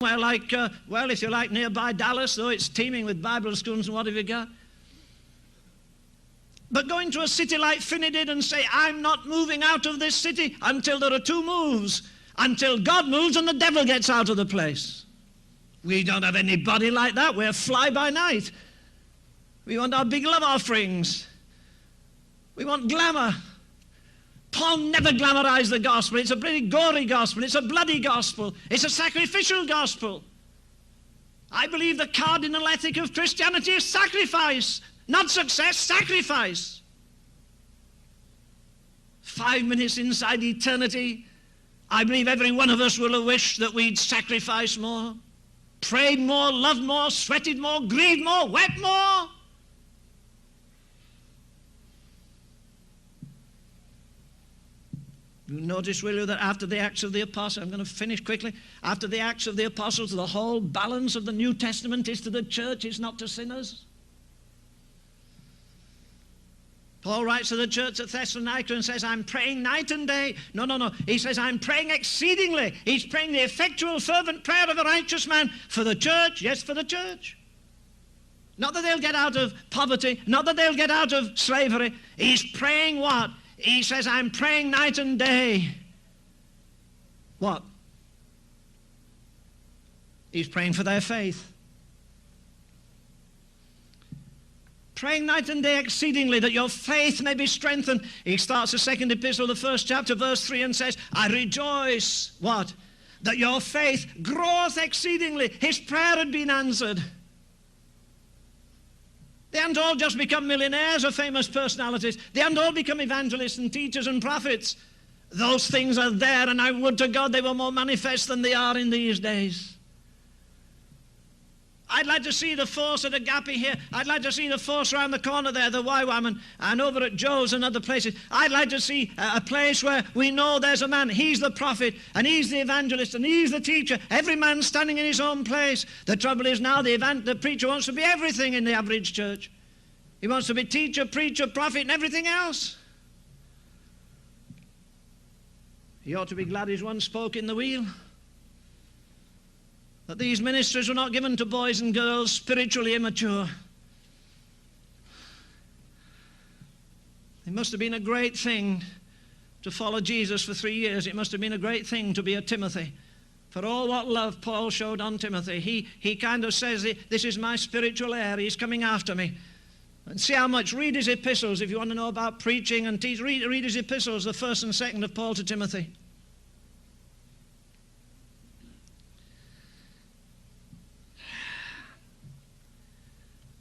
Somewhere like, well, if you like, nearby Dallas, though it's teeming with Bible schools and what have you got. But go into a city like Finney did and say, I'm not moving out of this city until there are two moves. Until God moves and the devil gets out of the place. We don't have anybody like that. We're fly by night. We want our big love offerings. We want glamour. Paul never glamorized the gospel. It's a pretty gory gospel. It's a bloody gospel. It's a sacrificial gospel. I believe the cardinal ethic of Christianity is sacrifice, not success, sacrifice. 5 minutes inside eternity, I believe every one of us will have wished that we'd sacrificed more, prayed more, loved more, sweated more, grieved more, wept more. You notice, will you, that after the Acts of the Apostles, I'm going to finish quickly, after the Acts of the Apostles, the whole balance of the New Testament is to the church, it's not to sinners. Paul writes to the church at Thessalonica and says, I'm praying night and day. No. He says, I'm praying exceedingly. He's praying the effectual, fervent prayer of a righteous man for the church. Yes, for the church. Not that they'll get out of poverty, not that they'll get out of slavery. He's praying what? He says, I'm praying night and day. What? He's praying for their faith. Praying night and day exceedingly that your faith may be strengthened. He starts the second epistle, the first chapter, verse 3, and says, I rejoice, what? That your faith groweth exceedingly. His prayer had been answered. They hadn't all just become millionaires or famous personalities. They hadn't all become evangelists and teachers and prophets. Those things are there, and I would to God they were more manifest than they are in these days. I'd like to see the force at Agape here. I'd like to see the force around the corner there, the YWAM, and over at Joe's and other places. I'd like to see a place where we know there's a man. He's the prophet, and he's the evangelist, and he's the teacher. Every man standing in his own place. The trouble is now the preacher wants to be everything in the average church. He wants to be teacher, preacher, prophet, and everything else. He ought to be glad he's one spoke in the wheel. That these ministries were not given to boys and girls spiritually immature. It must have been a great thing to follow Jesus for 3 years. It must have been a great thing to be a Timothy. For all what love Paul showed on Timothy. He kind of says, this is my spiritual heir. He's coming after me. And see how much. Read his epistles if you want to know about preaching and teach. Read his epistles, the first and second of Paul to Timothy.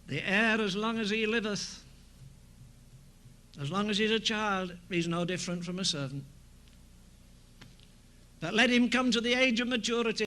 The heir, as long as he liveth, as long as he's a child, he's no different from a servant. But let him come to the age of maturity.